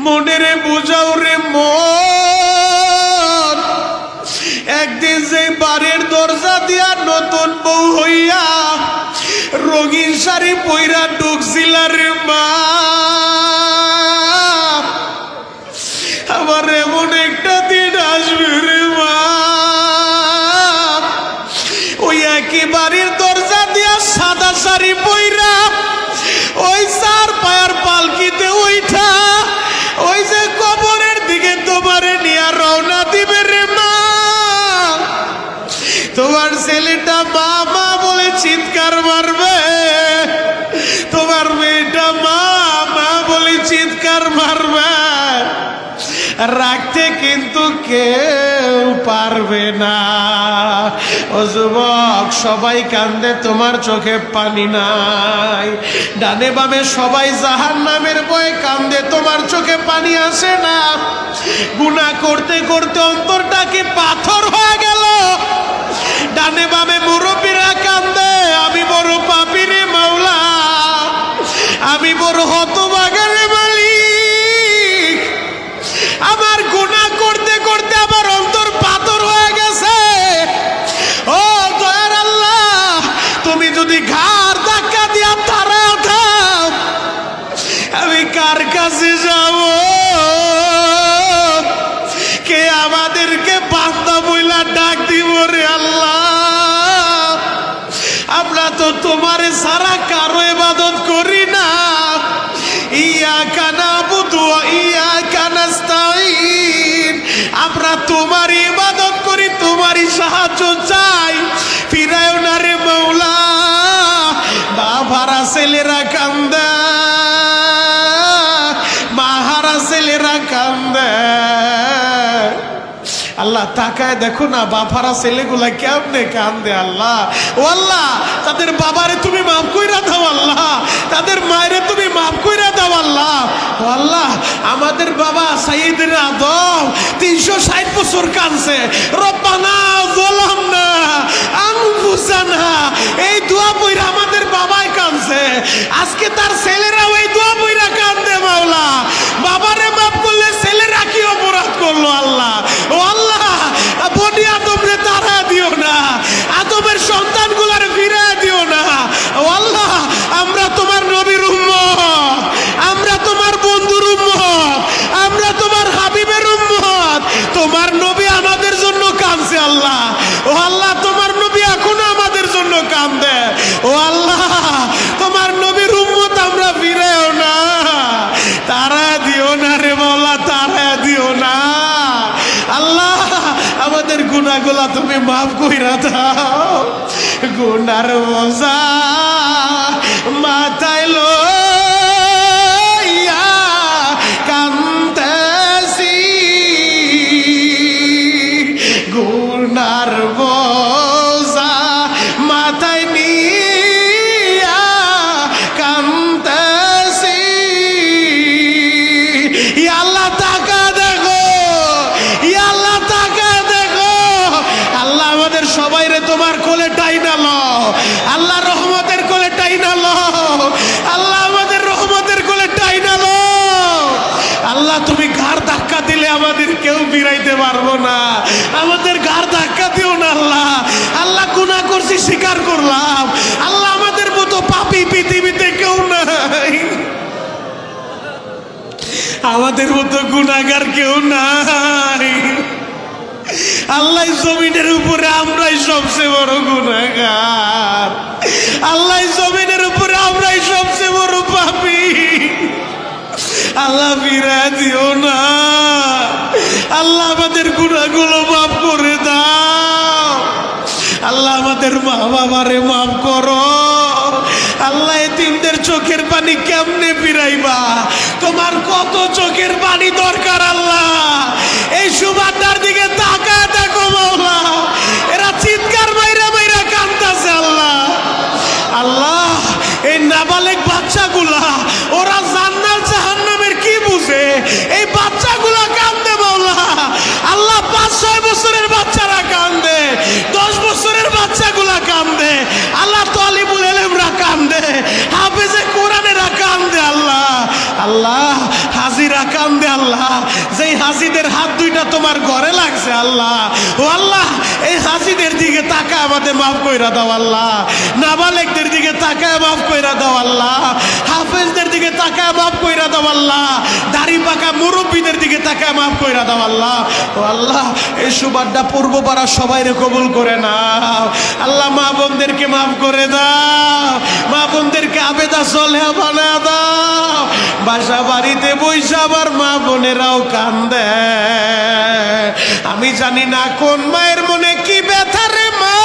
মনেরে বুঝাও রে মন, একদিন যে বাড়ির দরজা দিয়া নতুন বউ হইয়া রঙিন শাড়ি পইরা ঢুকছিলা রে মা, আমার এমন একটা দিন আসবে রে মা, ওই একই বাড়ির দরজা দিয়া সাদা শাড়ি পইরা ওই চার পায়ার পালকিতে উঠা ওই যে কবরের দিকে তোমারে নিয়ে রওনা দিবে রে মা, তোমার ছেলেটা মা মা বলে চিৎকার মারবে, তোমার মেয়েটা মা মা বলে চিৎকার মারবে, রাখতে কিন্তু কেউ পারবে না। ও যুবক, সবাই কান্দে, তোমার চোখে পানি নাই। ডানে বামে সবাই জাহান্নামের ভয়ে কান্দে, তোমার চোখে পানি আসে না। গুনাহ করতে করতে অন্তরটা কি পাথর হয়ে গেল? ডানে বামে মুরব্বীরা কান্দে, আমি বড় পাপী রে মাওলা, আমি বড় হতভাগা রে মালিক, আমার গুনাহ করতে করতে আমার অন্তর পাথর হয়ে গেছে। ও দয়ার আল্লাহ, তুমি যদি ঘাড় ধাক্কা দিয়া তারা উঠাও, আমি কার কাছে যাব? কে আমাদেরকে বান্দা বইলা ডাক দিব রে আল্লাহ? আমরা তো তোমার সারা কারো ইবাদত করি না। ইয়াকা নাবুদু ওয়া ইয়াকা নাস্তাঈন, আমরা তোমার ইবাদত করি, তোমারই সাহায্য চাই। ফিরায়ও না রে মাওলা। বাবারা ছেলেরা কান্দে, মাহারা ছেলেরা কান্দে। আল্লাহ তাকায় দেখো না, বাবারা ছেলেগুলা কেমনে কান্দে। আল্লাহ, ও আল্লাহ, তাদের বাবারে তুমি মাফ কইরা দাও আল্লাহ, তাদের মায়েরে তুমি মাফ কইরা দাও আল্লাহ। ও আল্লাহ, আমাদের বাবা সাইয়েদনা আদম 360 বছর কাঁদছে, রব্বানা যালামনা আনফুসানা, এই দোয়া পইরা আমাদের বাবাই কাঁদছে। আজকে তার ছেলেরাও এই দোয়া পইরা কান্দে। মাওলা, বাবারে মাফ করলে ছেলেরা কি অপরাধ করলো আল্লাহ? ও আল্লাহ, বনি আদমরে তাড়া দিও না, আদমের সন্তানগুলারে ফিরে দিও না। ও আল্লাহ, আমরা তোমার নবীর উম্মত, আমরা তোমার বন্ধুর উম্মত, আমরা তোমার হাবিবের উম্মত। তোমার নবী আমাদের জন্য কাঁদছে আল্লাহ। ও আল্লাহ, তোমার নবী এখনো আমাদের জন্য কাঁদে। ও আল্লাহ, তোমার নবীর উম্মত আমরা ফিরেও না, তারা দিও না রে মাওলা, তারা দিও না আল্লাহ। আমাদের গুনাহগুলা তুমি মাফ কইরা দাও। গুনার বোঝা মাথায় লইয়া কান্দেছি, গুনার বোঝা মাথায় নিয়া কান্দেছি। ইয়া আল্লাহ তাকা দেখো, ইয়া আল্লাহ তাকা দেখো। আল্লাহ, আমাদের সবাইরে তোমার কোলে টাইনা লও। আল্লাহ, রহমতের কোলে টাইনা লও। আল্লাহ, আমাদের রহমতের কোলে টাইনা লও। আল্লাহ, তুমি ঘাড় ধাক্কা দিলে আমাদের কেউ ফিরাইতে পারবো না, আমাদের ঘাড় ধাক্কা দিও না আল্লাহ। আল্লাহ, গুনাহ করছি, স্বীকার করলাম আল্লাহ, আমাদের মতো পাপী পৃথিবীতে কেউ নাই, আমাদের মতো গুনাহগার কেউ নাই আল্লাহ। জমিনের উপরে আমরাই সবচেয়ে বড় গুনাহগার আল্লাহ, জমিনের উপরে আমরাই সবচেয়ে বড় পাপী আল্লাহ। ফিরা দিও না আল্লাহ, আমাদের গুনাহগুলো মাফ করে দাও আল্লাহ। আমাদের মা বাবারে মাফ করো আল্লাহ। এতিমদের চোখের পানি কেমনে ফিরাইবা? তোমার কত চোখের পানি দরকার আল্লাহ। এই সুবাদার দিকে তাকায় দেখো মাওলা, এরা চিৎকার মাইরা মাইরা কাঁদতেছে আল্লাহ। আল্লাহ, এই নাবালেক বাচ্চাগুলা, ওরা জান্নাত জাহান্নামের কি বুঝে? এই বাচ্চাগুলা কান্দে মাওলা। আল্লাহ, 5-6 বছরের বাচ্চারা কান্দে, 10 বছরের বাচ্চাগুলা কান্দে আল্লাহ। তালিবুল ইলমরা কান্দে, হাফেজে কোরআনেরা কান্দে আল্লাহ। আল্লাহ, হাজিরা কান্দে আল্লাহ, যেই হাজিদের হাত দুইটা তোমার ঘরে লাগছে আল্লাহ, ও আল্লাহ এই হাজিদের দিকে তাকায় আমাদের মাফ কইরা দাও আল্লাহ, নাবালেকদের দিকে তাকায় মাফ কইরা দাও আল্লাহ, হাফেজদের দিকে তাকায় মাফ কইরা দাও আল্লাহ, দাড়ি পাকা মুরব্বীদের দিকে তাকায় মাফ কইরা দাও আল্লাহ। ও আল্লাহ এই সুবাদটা পূর্ব পাড়া সবাইরে কবুল করে নাও আল্লাহ, মা বোনদেরকে মাফ করে দাও, মা বোনদেরকে আবেদা সলেহা বানায় দাও, বাসা বাড়িতে বইসা আবার মা বোনেরাও কান্দে। আমি জানি না কোন মায়ের মনে কি ব্যথা রে মা,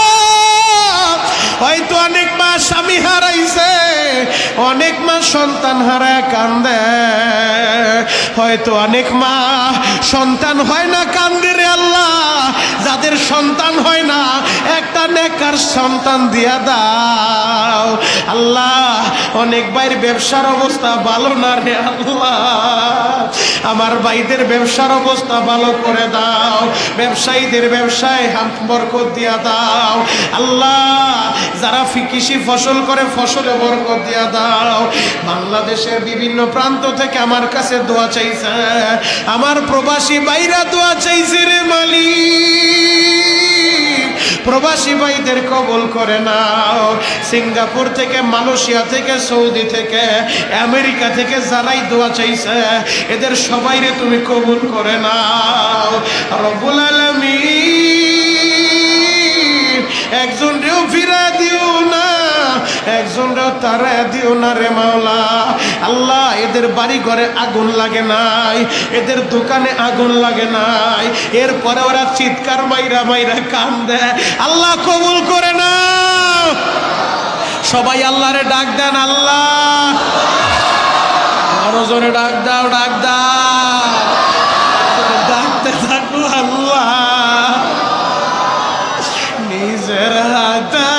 হয়তো অনেক মা স্বামী হারাইছে, অনেক মা সন্তান হারায় কান্দে, হয়তো অনেক মা সন্তান হয় না কান্দে রে আল্লাহ, যাদের সন্তান হয় না একটা নেককার সন্তান দিয়া দাও আল্লাহ। অনেক ভাইয়ের ব্যবসার অবস্থা ভালো না রে আল্লাহ, আমার ভাইদের ব্যবসার অবস্থা ভালো করে দাও, ব্যবসায়ীদের ব্যবসায় বরকত দিয়া দাও আল্লাহ, যারা কৃষি ফসল করে ফসলে বরকত দিয়া দাও। বাংলাদেশের বিভিন্ন প্রান্ত থেকে আমার কাছে দোয়া চাইছে, আমার প্রবাসী ভাইরা দোয়া চাইছে রে মালিক, প্রবাসী ভাইদের কবুল করে নাও। সিঙ্গাপুর থেকে, মালয়েশিয়া থেকে, সৌদি থেকে, আমেরিকা থেকে যারাই দোয়া চাইছে এদের সবাইরে তুমি কবুল করে নাও রব্বুল আলামিন। একজন রেও ফিরা দিও না, একজন রেও তারা দিও না রে মাওলা। আল্লাহ এদের বাড়ি ঘরে আগুন লাগে নাই, এদের দোকানে আগুন লাগে নাই, এরপরে ওরা চিৎকার মাইরা মাইরা কান্দে, আল্লাহ কবুল করে নাও। সবাই আল্লাহরে ডাক দেন, আল্লাহ আরো জোরে ডাক দাও, ডাক দাও, ডাকতে থাকো আল্লাহ। নিজের হাতে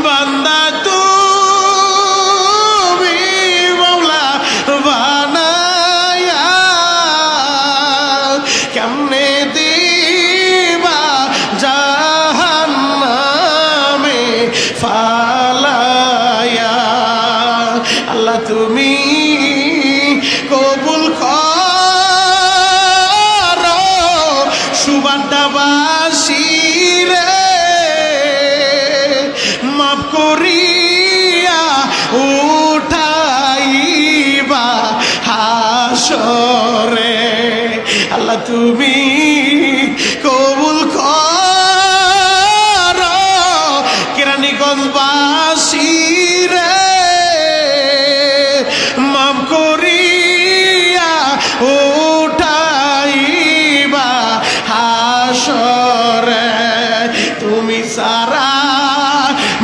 বান্দা তুমি মাওলা বানায়া, কেমনে দিবা জাহান্নামে ফালায়া, আল্লাহ তুমি কবুল করো সুবাদাবাসী রে, মাফ করিয়া উঠাইবা হাসরে, আল্লাহ তুমি কবুল করো কেরানীগঞ্জবাসী রে, মাফ করিয়া উঠাইবা হাসরে, তুমি সারা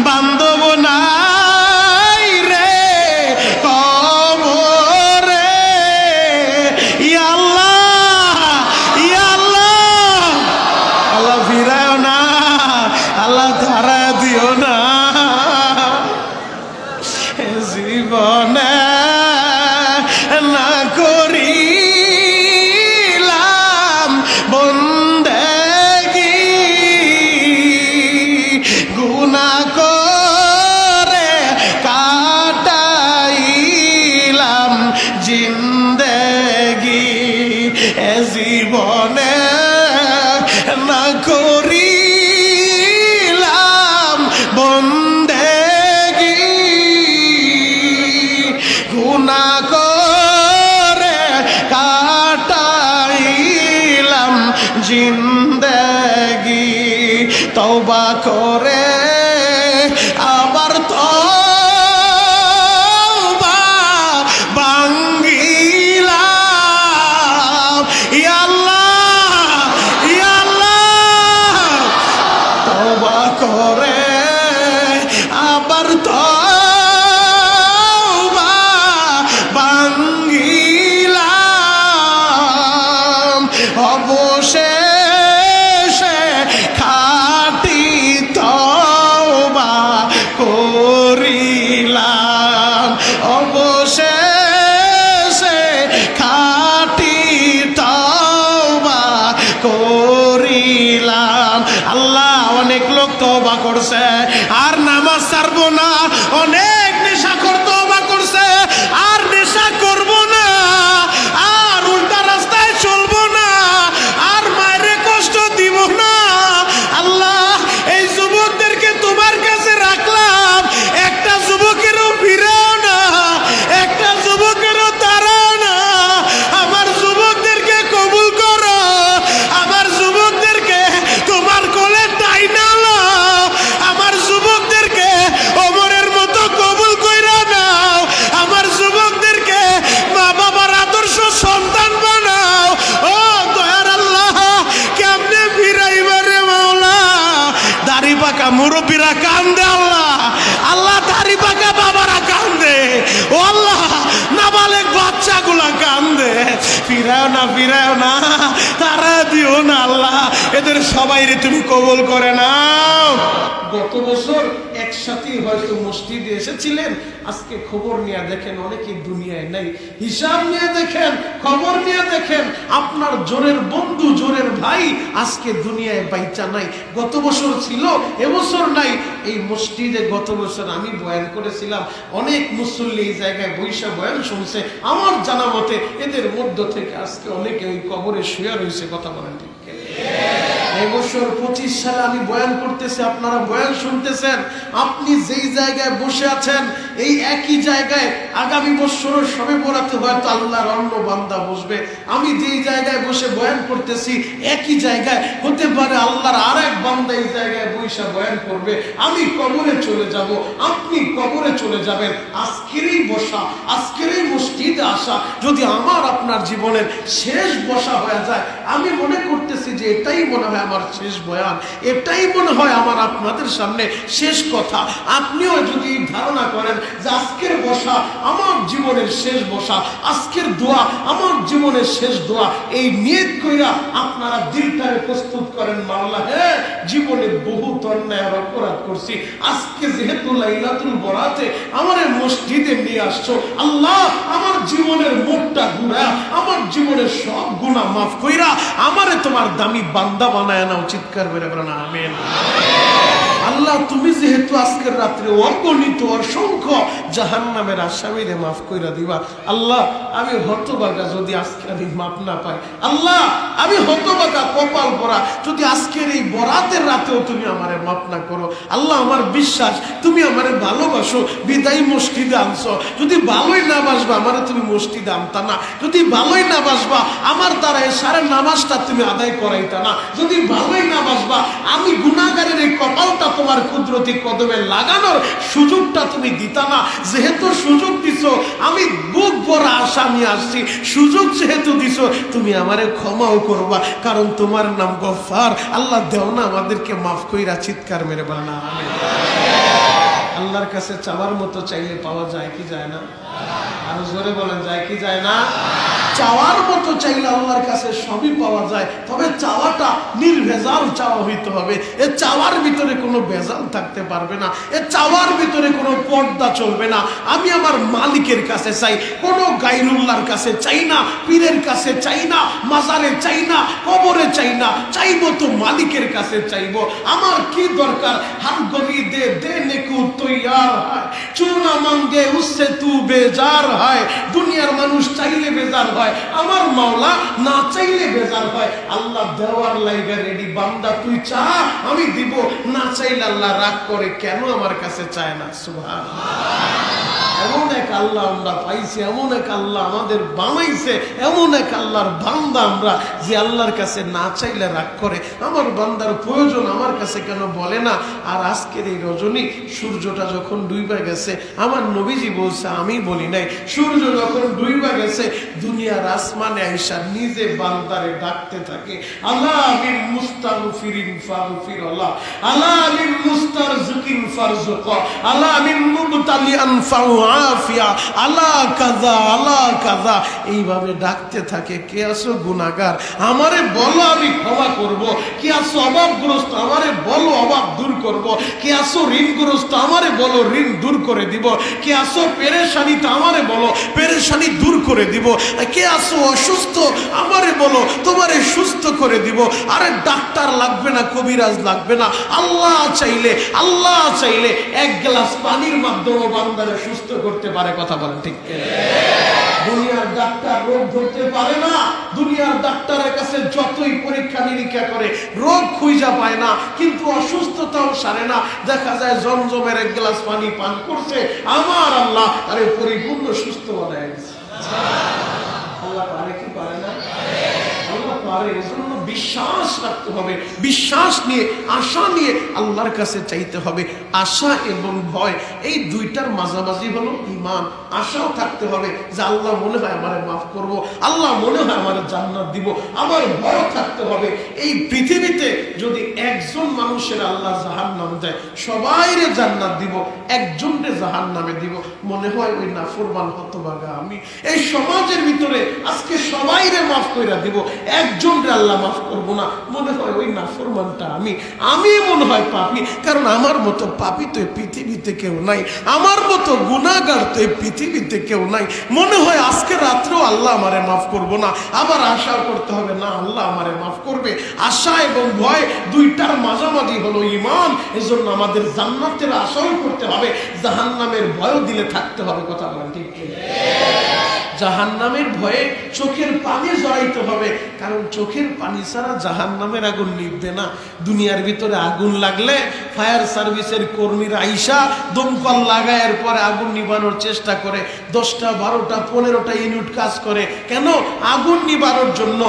বান্ধব নাই রে কবরে, ইয়া আল্লাহ, ইয়া আল্লাহ, আল্লাহ ফিরায়ও না, আল্লাহ ধারা দিও না জীবনে না করিলাম বন্দেগি, গুনাহ করে কাটাইলাম জিন্দেগি, এ জীবনে না করিলাম বন্দেগি, গুনাহ করে কাটাইলাম জিন্দেগি, তওবা করে আবার তওবা ভাঙ্গিলাম, ইয়া আল্লাহ, ইয়া আল্লাহ, মুরব্বীরা কান্দে আল্লাহ, আল্লাহ দাড়ি পাকা বাবারা কান্দে, ও আল্লাহ নাবালেক বাচ্চাগুলা কান্দে, ফিরাও না, তারা দিও না আল্লাহ, এদের সবাইরে তুমি কবুল করে নাও। গত বছর একসাথেই হয়তো মসজিদে এসেছিলেন, আজকে খবর নিয়ে দেখেন অনেকে দুনিয়ায় নাই, হিসাব নিয়ে দেখেন, খবর নিয়ে দেখেন, আপনার জোরের বন্ধু জোরের ভাই আজকে দুনিয়ায় বাইচা নাই। গত বছর ছিল, এবছর নাই। এই মসজিদে গত বছর আমি বয়ান করেছিলাম, অনেক মুসল্লি এই জায়গায় বৈশা বয়ান শুনছে। আমার জানা মতে এদের মধ্য থেকে আজকে অনেকে ওই কবরে শুয়ে রয়েছে। কথা বলেন ঠিক? এই বছর 25 সালে আমি বয়ান করতেছি, আপনারা বয়ান শুনতেছেন। আপনি যেই জায়গায় বসে আছেন এই একই জায়গায় আগামী বছর সবে বরাতে হয়তো আল্লাহর অন্য বান্দা বসবে। আমি যেই জায়গায় বসে বয়ান করতেছি একই জায়গায় হতে পারে আল্লাহর আরেক বান্দা এই জায়গায় বৈশা বয়ান করবে। আমি কবরে চলে যাব, আপনি কবরে চলে যাবেন। আজকেরই বসা, আজকেরই মসজিদে আসা যদি আমার আপনার জীবনের শেষ বসা হয়ে যায়, আমি মনে করতেছি যে এটাই মনে হয় আমার শেষ বয়ান, এটাই মনে হয় আমার আপনাদের সামনে শেষ কথা। আপনিও যদি ধারণা করেন যে আজকের বসা আমার জীবনের শেষ বসা, আজকের দোয়া আমার জীবনের শেষ দোয়া, এই নিয়ত কইরা আপনারা দিলটারে প্রস্তুত করেন, মাওলা হে জীবনে বহুত অন্যায় আর অপরাধ করছি, আজকে যেহেতু লাইলাতুল বরাতে আমার মসজিদে নিয়ে আসছো, আল্লাহ আমার জীবনের মুখটা ঘুরা, আমার জীবনের সব গুনাহ মাফ কইরা আমারে তোমার দামি বান্দা বানায় নাও। চিৎকার করে বলেন আমিন। আল্লাহ তুমি যেহেতু আজকের রাত্রে অগণিত অসংখ্য জাহান্নামের আসামিরে মাফ কইরা দিবা। আল্লাহ আমি হতভাগা যদি আজকে আমি মাফ না পাই, আল্লাহ আমি হতভাগা কপাল পরা যদি আজকের এই বরাতের রাতেও তুমি আমারে মাফ না করো। আল্লাহ আমার বিশ্বাস তুমি আমারে ভালোবাসো বিদায় মসজিদে আনছো। যদি ভালোই না বাসবা আমারে তুমি মসজিদে আনতা না, যদি ভালোই না বাসবা আমার দ্বারা এই সারা নামাজটা তুমি আদায় করাইতা না, যদি ভালোই না বাসবা আমি গুনাহগারের এই কপালটা তোমার কুদরতি কদমে লাগানোর সুযোগটা তুমি দিতা না। যেহেতু সুযোগ দিছো, আমি বুক ভরা আশা নিয়ে আসছি, সুযোগ যেহেতু দিছো তুমি আমারে ক্ষমাও করবা, কারণ তোমার নাম গফফার। আল্লাহ দেও না আমাদেরকে মাফ কইরা। চিৎকার মেরে বলেন আমিন। আল্লাহর কাছে চাওয়ার মতো চাইলে পাওয়া যায় কি যায় না? আরো জোরে বলেন যায় কি যায় না? চাওয়ার মতো চাইলে আল্লাহর কাছে সবই পাওয়া যায়, তবে চাওয়াটা নির্ভেজাল চাওয়া হইতে হবে। এ চাওয়ার ভিতরে কোনো ভেজাল থাকতে পারবে না, এ চাওয়ার ভিতরে কোনো পর্দা চলবে না। আমি আমার মালিকের কাছে চাই, কোনো গায়রুল্লাহর কাছে চাই না, পীরের কাছে চাই না, মাজারে চাই না, কবরে চাই না, চাইবো তো মালিকের কাছে চাইবো। আমার কি দরকার হাত গনি দে দে নেকু তৈয়ার হয়, চুনা মাঙ্গে উসসে তু বেজার হয়। দুনিয়ার মানুষ চাইলে বেজার হয়, আমার মাওলা না চাইলে বেজার হয়। আল্লাহ দেওয়ার লাইগা রেডি, বান্দা তুই চা আমি দিব, না চাইলে আল্লাহ রাগ করে কেন আমার কাছে চায় না। সুবহানাল্লাহ। এমন এক আল্লাহ আমরা পাইছি, এমন এক আল্লাহ আমাদের বানাইছে, এমন এক আল্লাহর বান্দা আমরা যে আল্লাহর কাছে না চাইলে রাগ করে। আমার বান্দার প্রয়োজন আমার কাছে কেন বলে না? আর আজকের এই রজনী সূর্যটা যখন ডুইবা গেছে, আমার নবীজি বলছে আমি বলি নাই, সূর্য যখন ডুইবা গেছে দুনিয়ার আসমানে আইসা নিজে বান্দারে ডাকতে থাকে, আল্লাহ মিন মুস্তাগফিরিন ফাগফিরল্লাহ, আল্লাহ মিন মুস্তারজিকিন ফারজুকা, আল্লাহ মিন মুবতালিয়ান ফাউআফিয়া, আল্লাহ কাযা আল্লাহ কাযা, এইভাবে ডাকতে থাকে। কে আছো গুনাহগার আমারে বলো আমি ক্ষমা করব, কে আছো অভাবগ্রস্ত আমারে বলো অভাব দূর করব, কে আছো ঋণগ্রস্ত আমারে বলো ঋণ দূর করে দিব, কে আছো পেরেশানিতে আমারে বলো পেরেশানি দূর করে দিব, কে আছো অসুস্থ আমারে বলো তোমারে সুস্থ করে দিব। আরে ডাক্তার লাগবে না, কবিরাজ লাগবে না, আল্লাহ চাইলে এক গ্লাস পানির মাধ্যমে বান্দারে সুস্থ করতে পারে। কথা বলেন ঠিক কিনা? দুনিয়ার ডাক্তার রোগ ধরতে পারে না, দুনিয়ার ডাক্তারের কাছে যতই পরীক্ষা নিরীক্ষা করে রোগ খুঁজা পায় না, কিন্তু অসুস্থতাও সারে না। দেখা যায় জমজমের এক গ্লাস পানি পান করছে, আমার আল্লাহ তারে পরিপূর্ণ সুস্থ বানায় দিয়েছে। আল্লাহ পারে কি পারে না? আল্লাহ পারে। এজন্য বিশ্বাস রাখতে হবে, বিশ্বাস নিয়ে আশা নিয়ে আল্লাহর কাছে চাইতে হবে। আশা এবং ভয় এই দুইটার মাঝামাঝি হলো ঈমান। আশাও থাকতে হবে যে আল্লাহ মনে হয় আমারে মাফ করব, আল্লাহ মনে হয় আমারে জান্নাত দিব। আমার ভয় থাকতে হবে এই পৃথিবীতে যদি একজন মানুষের আল্লাহ জাহান্নাম দেয়, সবাইরে জান্নাত দিব, একজনরে জাহান্নামে দিব, মনে হয় ওই নাফরমান হতভাগা আমি। এই সমাজের ভিতরে আজকে সবাইরে মাফ কইরা দিব, একজনরে আল্লাহ মাফ করব না, মনে হয় ওই নাফরমানটা আমি মনে হয় পাপী। কারণ আমার মতো পাপী তো এই পৃথিবীতে কেউ নাই, আমার মতো গুনাহগার তো এই পৃথিবীতে কেউ নাই। মনে হয় আজকে রাত্রেও আল্লাহ আমারে মাফ করব না। আবার আশা করতে হবে না আল্লাহ আমারে মাফ করবে। আশা এবং ভয় দুইটার মাঝামাঝি হলো ঈমান। এজন্য আমাদের জান্নাতের আশাও করতে হবে, জাহান্নামের ভয়ও দিলে থাকতে হবে। কথা বলেন ঠিক কি? জাহান্নামের ভয়ে চোখের পানি জড়াইতে হবে, কারণ চোখের পানি ছাড়া জাহান্নামের আগুন নিভবে না। দুনিয়ার ভিতরে আগুন লাগলে ফায়ার সার্ভিসের কর্মীরা আইসা দমকল লাগায় পরে আগুন নিভানোর চেষ্টা করে, 10টা 12টা 15টা ইউনিট কাজ করে। কেন? আগুন নিভানোর জন্য।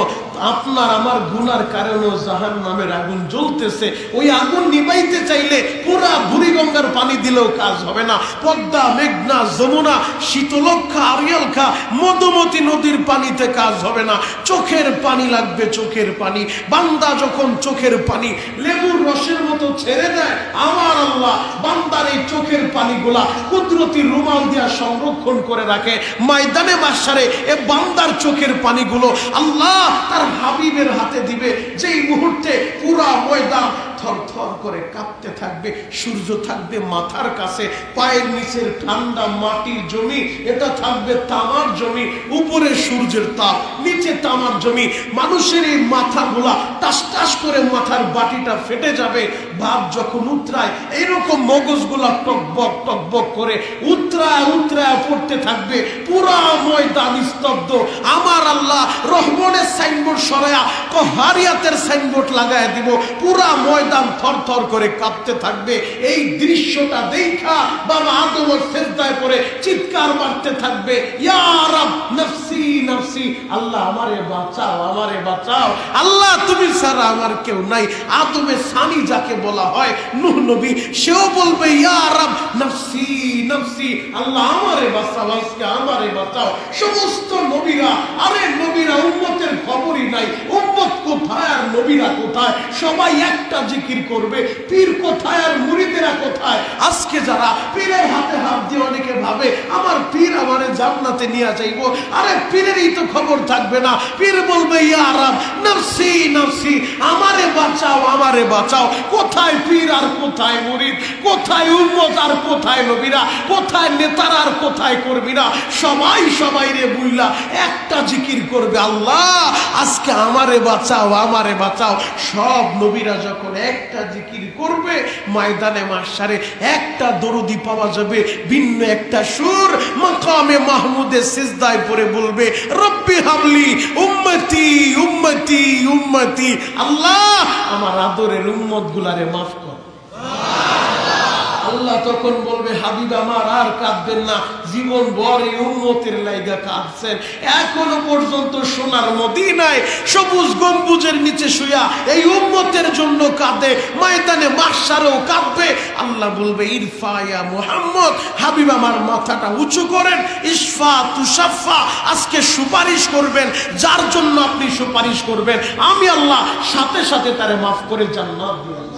আপনার আমার গুনার কারণে জাহান্নামের আগুন জ্বলতেছে। ওই আগুন নিভাইতে চাইলে পুরা বুড়িগঙ্গার পানি দিলেও কাজ হবে না। পদ্মা, মেঘনা, যমুনা, শীতলক্ষা, আরিয়ালখা, মধুমতি নদীর পানিতে কাজ হবে না। চোখের পানি লাগবে, চোখের পানি। বান্দা যখন চোখের পানি লেবুর রসের মতো ছেড়ে দেয়, আমার আল্লাহ বান্দার এই চোখের পানিগুলা কুদরতি রুমাল দিয়া সংরক্ষণ করে রাখে। ময়দানে মাশারে এ বান্দার চোখের পানিগুলো আল্লাহ তার হাবিবের হাতে দিবে। যেই মুহূর্তে পুরা ময়দান থরথর করে কাঁপতে থাকবে, সূর্য থাকবে মাথার কাছে, পায়ের নিচের ঠান্ডা মাটির জমি, এটা থাকবে তামার জমি, উপরে সূর্যের তাপ, নিচে তামার জমি। মানুষের এই মাথাগুলা টাস টাস করে মাথার বাটিটা ফেটে যাবে। ভাব যখন উতরায় এইরকম মগজগুলা টকবক টকবক করে উতরায় উতরায় পড়তে থাকবে। পুরা ময়দান স্তব্ধ। আমার আল্লাহ রহমানের সাইনবোর্ড সরায়া কহারিয়াতের সাইনবোর্ড লাগায় দিব। পুরা ময়দান থর থর করে কাঁপতে থাকবে। এই দৃশ্যটা দেখা বাবা আদম সিজদায় পড়ে চিৎকার মারতে থাকবে, ইয়া রাব নফসি নফসি, আল্লাহ আমারে বাঁচাও, আমারে বাঁচাও, আল্লাহ তুমি ছাড়া আমার কেউ নাই। আদমে সানি যাকে বলা হয়, নূহ নবী, সেও বলবে ইয়া রাব নফসি নফসি, আল্লাহ আমারে বাঁচাও, আজকে আমারে বাঁচাও। সমস্ত নবীরা, আরে নবীরা উম্মতের খবরই নাই। উম্মত কোথায় আর নবীরা কোথায়? সবাই একটা জিকির করবে, পীর কোথায় আর মুরিদেরা কোথায়? আজকে যারা পীরের হাতে হাত দিয়ে অনেকে ভাবে আমার পীর আমারে জান্নাতে নিয়ে যাইবো, আরে পীরেরই তো খবর থাকবে না। পীর বলবে ইয়া রাব নফসি নফসি, আমারে বাঁচাও, আমারে বাঁচাও। কোথায় পীর আর কোথায় মুরিদ? কোথায় উম্মত আর কোথায় নবীরা? কোথায় নেতারা আর কোথায় কর্মীরা? সবাই সবাইরে বুইলা একটা জিকির করবে, আল্লাহ আজকে আমারে বাঁচাও, আমারে বাঁচাও। সব নবীরা যখন একটা জিকির করবে, ময়দানে মাশারে একটা দরুদি পাওয়া যাবে, ভিন্ন একটা সুর মাকামে মাহমুদে সিজদায় পড়ে বলবে রব্বি হাবলি উম্মতি উম্মতি উম্মতি, আল্লাহ আমার আদরের উম্মত গুলারে মাফ কর। আল্লাহ তখন বলবে হাবিব আমার আর কাঁদবেন না, জীবন ভর এই উম্মতের লাইগা কাঁদছেন। এখনো পর্যন্ত সোনার মদিনায় সবুজ গম্বুজের নিচে শুয়া এই উম্মতের জন্য কাঁদে, ময়দানে মাহশারেও কাঁদবে। আল্লাহ বলবে ইরফা ইয়া মুহাম্মদ, হাবিব আমার মাথাটা উঁচু করেন, ইশফা তুশাফা, আজকে সুপারিশ করবেন। যার জন্য আপনি সুপারিশ করবেন আমি আল্লাহ সাথে সাথে তারে মাফ করে জান্নাত দিয়ে দেব।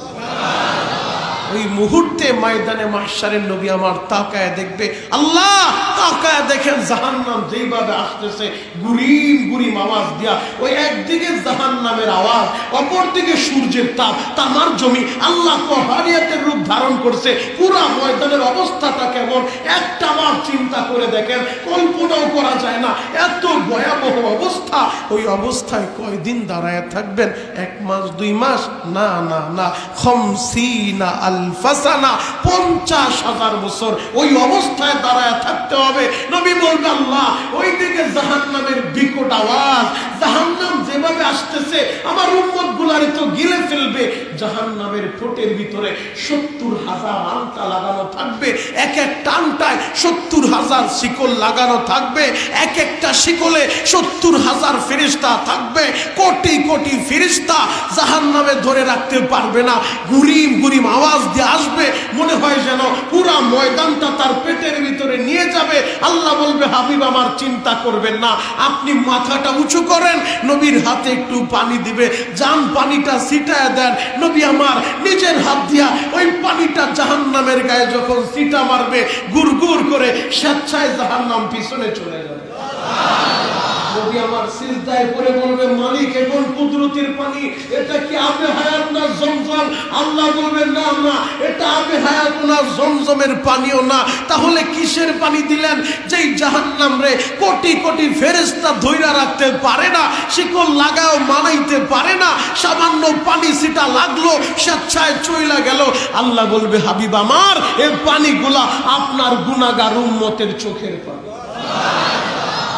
ওই মুহূর্তে ময়দানে মাহশারের নবী আমার তাকায় দেখবে, আল্লাহ তাকায় দেখেন জাহান্নাম যেইভাবে আসতেছে গুরিম গুরিম আওয়াজ দিয়া। ওই একদিকে জাহান্নামের আওয়াজ, অপরদিকে সূর্যের তাপ, তামার জমি। আল্লাহ কহারিয়াতের রূপ ধারণ করছে। পুরা ময়দানের অবস্থাটা কেমন একটা বার চিন্তা করে দেখেন, কল্পনাও করা যায় না, এত ভয়াবহ অবস্থা। ওই অবস্থায় কয়দিন দাঁড়ায় থাকবেন? 1 মাস 2 মাস? না না না, খামসিনা আলফাসানা, 50,000 বছর ওই অবস্থায় দাঁড়ায় থাকতে হবে। নবী বলবে আল্লাহ ওই দিকে জাহান্নামের বিকট আওয়াজ, জাহান্নাম যেভাবে আসতেছে আমার উম্মত রসগুলারে তো গিলে ফেলবে। জাহান্নামের ঠোঁটের ভিতরে 70,000 আংটা লাগানো থাকবে, এক এক টানটায় 70,000 শিকল লাগানো থাকবে, এক একটা শিকলে 70,000 ফেরেশতা থাকবে। কোটি কোটি ফেরেশতা জাহান্নামে ধরে রাখতে পারবে না, গুরিম গুরিম আওয়াজ দিয়ে আসবে, মনে হয় যেন পুরা ময়দানটা তার পেটের ভিতরে নিয়ে যাবে। আল্লাহ বলবে, হাবিব আমার চিন্তা করবেন না, আপনি মাথাটা উঁচু করেন, নবীর হাতে একটু পানি দিবে, যান পানিটা ছিটায় দেন। নবী আমার নিজের হাত দিয়া ওই পানিটা জাহান্নামের গায়ে যখন ছিটা মারবে, গুড় গুড় করে স্বেচ্ছায় জাহান্নাম পিছনে চলে যাবে। নবী আমার সিজদায় পড়ে বলবে, মালিক এখন কুদরতের পানি, এটা কি আবে হায়াত না জমজম? আল্লাহ বলবেন, না না, এটা আবে হায়াত না, জমজমের পানিও না। তাহলে কিসের পানি দিলেন? যেই জাহান্নাম রে কোটি কোটি ফেরেশতা ধইরা রাখতে পারে না, শিকল লাগাও মানাইতে পারে না, সামান্য পানি ছিটা লাগলো, স্বেচ্ছায় চইলা গেল। আল্লাহ বলবে, হাবিব আমার এই পানিগুলা আপনার গুনাহগার উম্মতের চোখের পানি।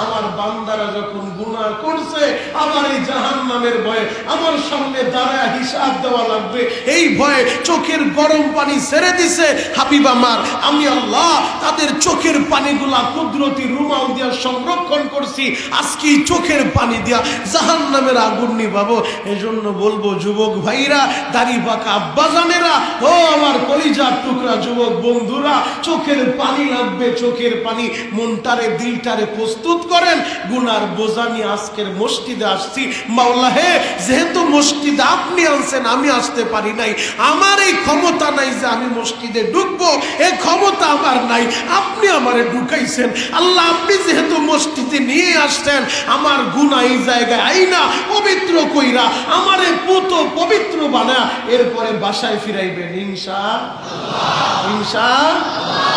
আমার বান্দারা যখন গুনাহ করছে, আবার এই জাহান্নামের ভয়ে আমার সামনে দাঁড়ায় হিসাব দেওয়া লাগবে, এই ভয়ে চোখের গরম পানি ছেড়ে দিছে। হাবিব আমার, আমি আল্লাহ তাদের চোখের পানিগুলা কুদরতি রুমাল দিয়া সংরক্ষণ করছি, আজকে চোখের পানি দিয়া জাহান্নামের আগুন নিভাবো। এজন্য বলবো, যুবক ভাইরা, দাড়ি পাকা আব্বাজানেরা, ও আমার কলিজার টুকরা যুবক বন্ধুরা, চোখের পানি লাগবে, চোখের পানি। মনটারে দিলটারে প্রস্তুত করেন। গুনার বোঝা নিয়ে আজকের মসজিদে আসছি। মাওলা হে, যেহেতু মসজিদে আপনি আনছেন, আমি আসতে পারি নাই, আমার এই ক্ষমতা নাই যে আমি মসজিদে ঢুকবো, এই ক্ষমতা আমার নাই, আপনি আমারে ঢুকাইছেন। আল্লাহ, আপনি যেহেতু মসজিদে নিয়ে আসছেন, আমার গুনাহ এই জায়গায় আইনা পবিত্র কইরা আমারে পুত পবিত্র বানা এরপরে বাসায় ফিরাইবেন ইনশাআল্লাহ। ইনশাআল্লাহ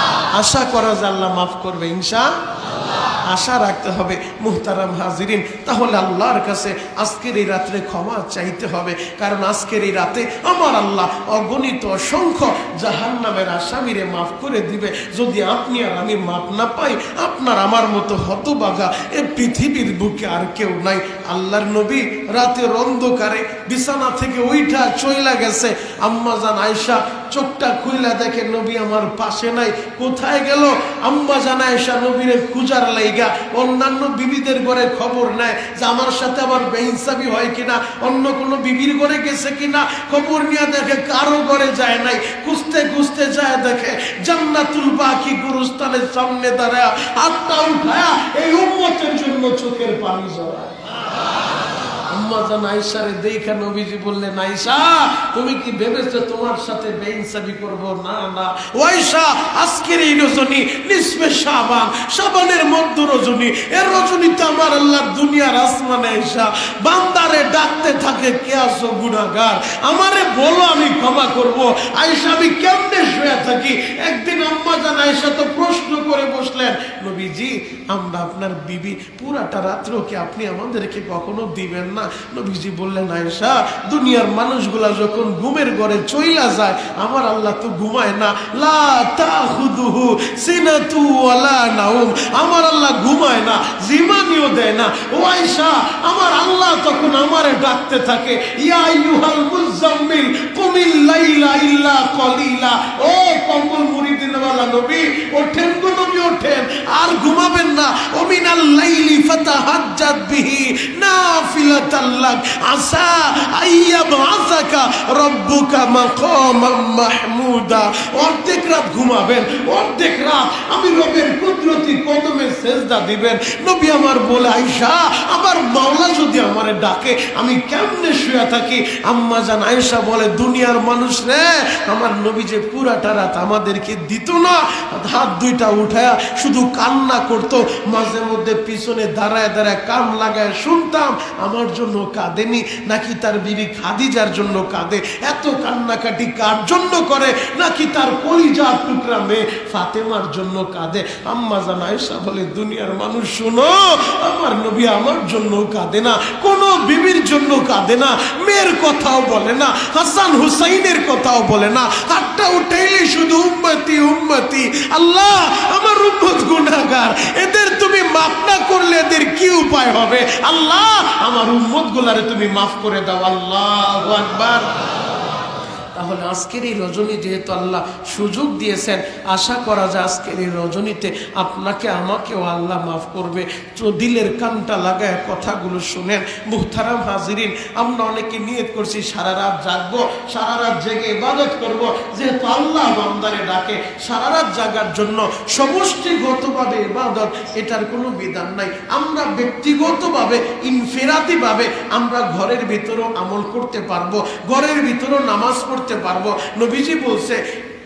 আশা করা যায় আল্লাহ মাফ করবে, ইনশাআল্লাহ আশা রাখতে হবে। মুহতারাম হাজিরিন, তাহলে আল্লাহর কাছে আজকের এই রাত্রে ক্ষমা চাইতে হবে, কারণ আজকের এই রাতে আমার আল্লাহ অগণিত অসংখ্য জাহান্নামের আসামিরে মাফ করে দিবে। যদি আপনি আর আমি মাফ না পাই, আপনার আমার মতো হতভাগা এই পৃথিবীর বুকে আর কেউ নাই। আল্লাহর নবী রাতের অন্ধকারে বিছানা থেকে উইঠা চইলা গেছে। আম্মা জান আয়েশা চোখটা খুইলা দেখে নবী আমার পাশে নাই, কোথায় গেল? আম্মা জান আয়েশা নবীরে খুঁজার লাইগা অন্যান্য বিবিদের ঘরে খবর নেয় যে আমার সাথে আবার বেইনসাফি হয় কিনা, অন্য কোনো বিবির ঘরে গেছে কিনা। খবর নিয়ে দেখে কারো ঘরে যায় নাই, খুঁজতে খুঁজতে যায় দেখে জান্নাতুল বাকি গুরুস্থানের সামনে দাঁড়ায় হাতটা উঠায়া এই উম্মতের জন্য চোখের পানি ঝরায়। আম্মা জান আয়েশারে দেখা নবীজি বললেন, আয়েশা তুমি কি ভেবেছো তোমার সাথে বেইনসাফি করব? না না ও আয়েশা, আজকের এই রজনী নিসফে শাবান, শাবানের মধ্য রজনী, এর রজনীতে আমার আল্লাহ দুনিয়ার আসমানে আয়েশা বান্দারে ডাকতে থাকে, কে আছো গুনাহগার, আমারে বলো আমি ক্ষমা করব। আয়েশা আমি কেমনে শুয়ে থাকি? একদিন আম্মা জান আয়েশা তো প্রশ্ন করে বসলেন, নবীজি আমরা আপনার বিবি, পুরাটা রাত্র কি আপনি আমাদেরকে কখনো দিবেন না? নবীজি বললেন, আয়েশা দুনিয়ার মানুষগুলা যখন ঘুমের ঘরে চইলা যায়, আমার আল্লাহ তো ঘুমায় না, লা তাখুদুহু সিনাতু ওয়ালা নাউম, আমার আল্লাহ ঘুমায় না, জিমানিও দেয় না। ও আয়েশা, আমার আল্লাহ তখন আমারে ডাকতে থাকে, ইয়া আইয়ুহাল মুজাম্মিল কুমিল লাইলা ইল্লা কলিলা, ও কম্বল মুড়ি দিনওয়ালা নবী, ওঠেন গো নবী ওঠেন, আর ঘুমাবেন না। ও মিনাল লাইলি ফাতাহাজ্জাত বিহি নাফিলাতাল লাক আসা আইয়াবআসাকা রাব্বুকা মাকামান মাহমুদা। অর্ধেক রাত ঘুমাবেন, অর্ধেক রাত আমি রবের কুদরতি কদমে সেজদা দিবেন। নবী আমার বলে, আয়েশা আমার মাওলা যদি আমারে ডাকে আমি কেমনে শুয়ে থাকি? আম্মা জান আয়েশা বলে, দুনিয়ার মানুষ রে, আমার নবী যে পুরাটা রাত আমাদেরকে দিত না, হাত দুইটা উঠায়া শুধু কান্না করতো, মাঝে মধ্যে পিছনে দাঁড়ায় দাঁড়ায় কান লাগায় শুনতাম, আমার জন্য কাঁদেনি নাকি তার বিবি খাদিজার জন্য কাঁদে? এত কান্নাকাটি কার জন্য করে? নাকি তার কলিজার টুকরা মেয়ে ফাতেমার জন্য কাঁদে? আম্মা জান আয়েশা বলে, দুনিয়ার মানুষ শোনো, আমার নবী আমার জন্য কাঁদে না, কোনো বিবির জন্য কাঁদে না, মেয়ের কথাও বলে না, হাসান হুসাইনের কথাও বলে না, হাতটা উঠাইলে শুধু উম্মতি উম্মতি। আল্লাহ আমার উম্মত গুনাহগার, এদের তুমি মাফ না করলে এদের কি উপায় হবে? আল্লাহ আমার উম্মত উম্মতগুলারে তুমি মাফ করে দাও। আল্লাহু আকবার। তাহলে আজকের এই রজনী যেহেতু আল্লাহ সুযোগ দিয়েছেন, আশা করা যায় আজকের এই রজনীতে আপনাকে আমাকেও আল্লাহ মাফ করবে। তো দিলের কানটা লাগায় কথাগুলো শুনেন। মুহতারাম হাজিরিন, আমরা অনেকে নিয়ত করছি সারা রাত জাগবো, সারা রাত জেগে ইবাদত করব। যেহেতু আল্লাহ বান্দারে ডাকে সারা রাত জাগার জন্য, সমষ্টিগতভাবে ইবাদত, এটার কোনো বিধান নাই। আমরা ব্যক্তিগতভাবে ইনফিরাদিভাবে আমরা ঘরের ভিতরেও আমল করতে পারবো, ঘরের ভিতরেও নামাজ পড়তে পারবো। নবীজি বলছে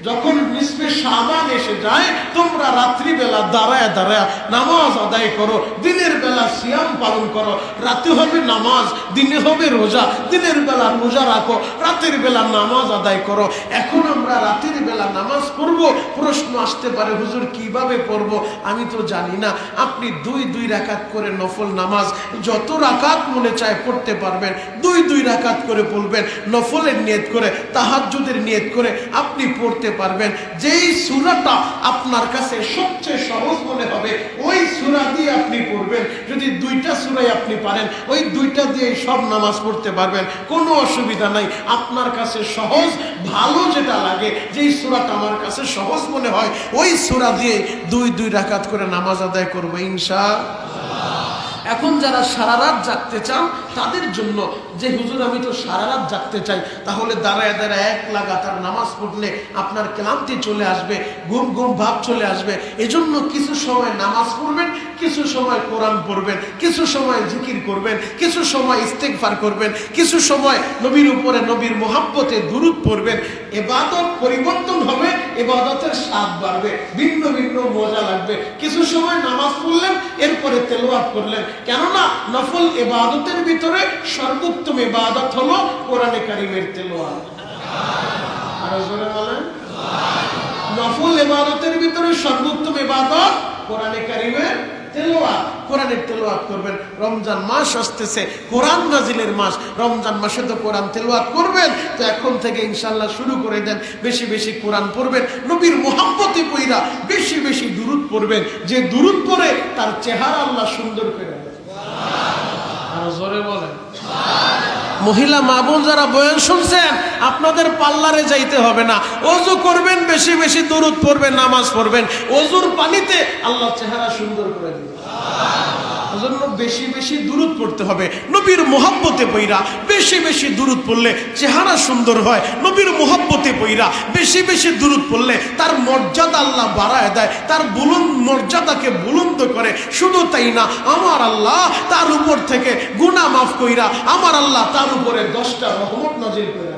যখন নিসফে শাবান এসে যায়, তোমরা রাত্রিবেলা দাঁড়ায় দাঁড়ায় নামাজ আদায় করো, দিনের বেলা সিয়াম পালন করো। রাতে হবে নামাজ, দিনে হবে রোজা। দিনের বেলা রোজা রাখো, রাতের বেলা নামাজ আদায় করো। এখন আমরা রাতের বেলা নামাজ পড়বো। প্রশ্ন আসতে পারে, হুজুর কিভাবে পড়বো? আমি তো জানি না। আপনি দুই রাকাত করে নফল নামাজ যত রাকাত মনে চায় পড়তে পারবেন। দুই রাকাত করে পড়বেন, নফলের নিয়ত করে, তাহাজ্জুদের নিয়ত করে আপনি পড়তে পারবেন। যেই সূরাটা আপনার কাছে সবচেয়ে সহজ মনে হবে ওই সূরা দিয়ে আপনি পড়বেন। যদি দুইটা সূরাই আপনি পারেন, ওই দুইটা দিয়ে সব নামাজ পড়তে পারবেন, কোনো অসুবিধা নাই। আপনার কাছে সহজ ভালো যেটা লাগে, যেই সূরাটা আমার কাছে সহজ মনে হয়, ওই সূরা দিয়ে দুই রাকাত করে নামাজ আদায় করব ইনশাআল্লাহ। এখন যারা সারা রাত জাগতে চান তাদের জন্য, যে হুজুর আমি তো সারা রাত জাগতে চাই, তাহলে দাঁড়ায় দাঁড়ায় এক লাগাতার নামাজ পড়লে আপনার ক্লান্তি চলে আসবে, ঘুম ঘুম ভাব চলে আসবে। এজন্য কিছু সময় নামাজ পড়বেন, কিছু সময় কোরআন পড়বেন, কিছু সময় জিকির করবেন, কিছু সময় ইস্তেগফার করবেন, কিছু সময় নবীর উপরে নবীর মুহাব্বতে দুরূদ পড়বেন। ইবাদত পরিবর্তন হবে, ইবাদতের স্বাদ বাড়বে, ভিন্ন ভিন্ন মজা লাগবে। কিছু সময় নামাজ পড়লেন, এরপরে তেলাওয়াত করলেন, কেননা নফল ইবাদতের ভিতরে সর্বোত্তম ইবাদত হলো কোরআনে কারীমের তেলাওয়াত। আরো জোরে বলেন। নফল ইবাদতের ভিতরে সর্বোত্তম ইবাদত কোরআনে কারীমের তেলাওয়াত। কোরআনের তেলাওয়াত করবেন। রমজান মাস আসতেছে, কোরআন নাজিলের মাস। রমজান মাসে তো কোরআন তেলাওয়াত করবেন, তো এখন থেকে ইনশাআল্লাহ শুরু করে দেন। বেশি বেশি কোরআন পড়বেন, নবীর মুহাব্বতে পইরা বেশি বেশি দুরূদ পড়বেন। যে দুরূদ পড়ে তার চেহারা আল্লাহ সুন্দর করে দেন। আর জোরে বলেন। মহিলা মা বোন যারা বয়ান শুনছেন, আপনাদের পার্লারে যাইতে হবে না, ওযু করবেন, বেশি বেশি দুরূদ পড়বেন, নামাজ পড়বেন, ওযুর পানিতে আল্লাহ চেহারা সুন্দর করে দিবেন। এজন্য বেশি বেশি দুরূদ পড়তে হবে। নবীর মুহাব্বতে পইরা বেশি বেশি দুরূদ পড়লে চেহারা সুন্দর হয়। নবীর মুহাব্বতে পইরা বেশি বেশি দুরূদ পড়লে তার মর্যাদা আল্লাহ বাড়ায় দেয়, তার মর্যাদাকে বুলন্দ করে। শুধু তাই না, আমার আল্লাহ তার উপর থেকে গুনাহ মাফ কইরা আমার আল্লাহ তার উপরে 10টা রহমত নাজিল করে।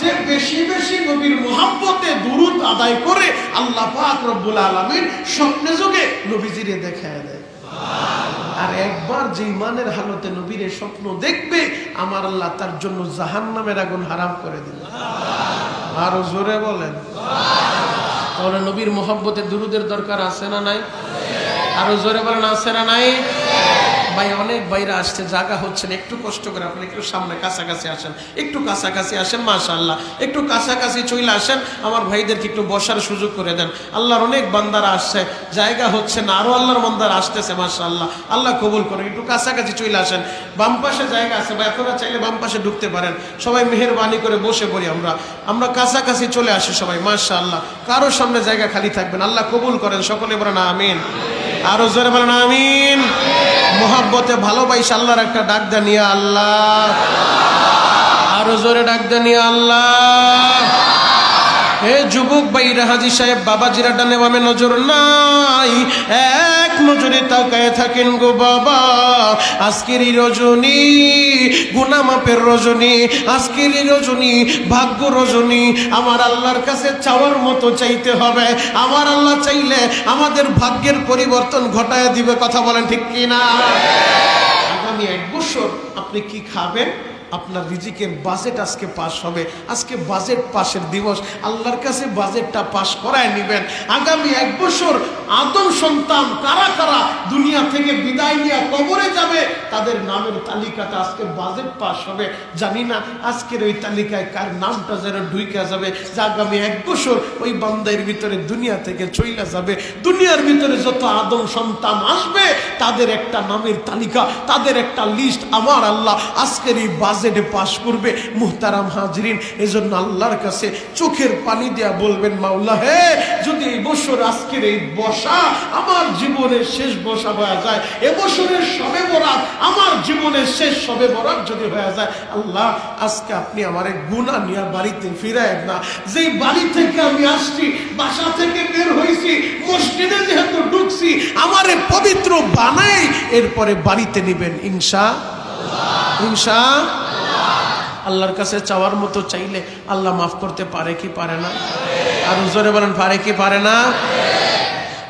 যে বেশি বেশি নবীর মুহাব্বতে দুরূদ আদায় করে, আল্লাহ পাক রব্বুল আলামিন স্বপ্নে যোগে নবীজিরে দেখায় দেয়। আর একবার যে ইমানের হালতে নবীর স্বপ্ন দেখবে, আমার আল্লাহ তার জন্য জাহান্নামের আগুন হারাম করে দিল। আরো জোরে বলেন। তাহলে নবীর মুহাব্বতে দুরূদের দরকার আছে না নাই? আরো জোরে বলেন, আছে না নাই? ভাই অনেক বাইরে আসছে, জায়গা হচ্ছে না, একটু কষ্ট করে আপনি একটু সামনে কাছাকাছি আসেন, একটু কাছাকাছি আসেন। মাশাআল্লাহ, একটু কাছাকাছি চলে আসেন। আমার ভাইদেরকে একটু বসার সুযোগ করে দেন। আল্লাহর অনেক বান্দারা আসছে, জায়গা হচ্ছে না, আরো আল্লাহর বান্দারা আসতেছে। মাশাআল্লাহ, আল্লাহ কবুল করেন। একটু কাছাকাছি চলে আসেন। বাম পাশে জায়গা আছে ভাই, আপনারা চাইলে বাম পাশে ঢুকতে পারেন। সবাই মেহেরবানি করে বসে পড়ি, আমরা কাছাকাছি চলে আসি সবাই। মাশাআল্লাহ, কারো সামনে জায়গা খালি থাকবেন। আল্লাহ কবুল করেন। সকলে বলেন আমিন। আরো জোরে বলেন আমিন। মুহাব্বতে ভালোবাসা আল্লাহর একটা ডাক দেন, ইয়া আল্লাহ। আরো জোরে ডাক দেন, ইয়া আল্লাহ। হে যুবক ভাইরা, হাজী সাহেব বাবাজিরা ডানে বামে নজর নাই, এক নজরে তাকায় থাকেন গো বাবা। আজকের এই রজনী গুনাহ মাফের রজনী, আজকের এই রজনী ভাগ্য রজনী। আমার আল্লাহর কাছে চাওয়ার মতো চাইতে হবে। আমার আল্লাহ চাইলে আমাদের ভাগ্যের পরিবর্তন ঘটায় দিবে। কথা বলেন ঠিক কিনা? আগামী 1 বছর আপনি কি খাবেন, আপনার রিজিকের বাজেট আজকে পাস হবে। আজকে বাজেট পাশের দিবস, আল্লাহর কাছে বাজেটটা পাস করায় নেবেন। আগামী 1 বছর আদম সন্তান কারা কারা দুনিয়া থেকে বিদায় নিয়ে কবরে যাবে, তাদের নামের তালিকাটা আজকে বাজেট পাস হবে। জানি না আজকের ওই তালিকায় কার নামটা যেন ঢুইকা যাবে, যে আগামী 1 বছর ওই বান্দার ভিতরে দুনিয়া থেকে চইলা যাবে। দুনিয়ার ভিতরে যত আদম সন্তান আসবে তাদের একটা নামের তালিকা, তাদের একটা লিস্ট আমার আল্লাহ আজকের এই বাজেটে পাস করবে। মুহতারাম হাজরিন, এজন্য আল্লাহর কাছে চোখের পানি দেয়া বলবেন, মাওলা হে, যদি এই বছর আজকের এই বসা আমার জীবনের শেষ বসা হয়ে যায়, এবছরের শবে বরাত আমার জীবনের শেষ শবে বরাত যদি হয়ে যায়, আল্লাহ আজকে আপনি আমারে গুনাহ নিয়ে বাড়িতে ফিরায়েন না। যেই বাড়ি থেকে আমি আসছি, বাসা থেকে বের হয়েছি, মসজিদে যেহেতু ঢুকছি, আমারে পবিত্র বানাই এরপরে বাড়িতে নিবেন ইনশাআল্লাহ। ইনশাআল্লাহ। আল্লাহর কাছে চাওয়ার মতো চাইলে আল্লাহ মাফ করতে পারে কি পারে না? আর জোরে বলেন, পারে কি পারে না?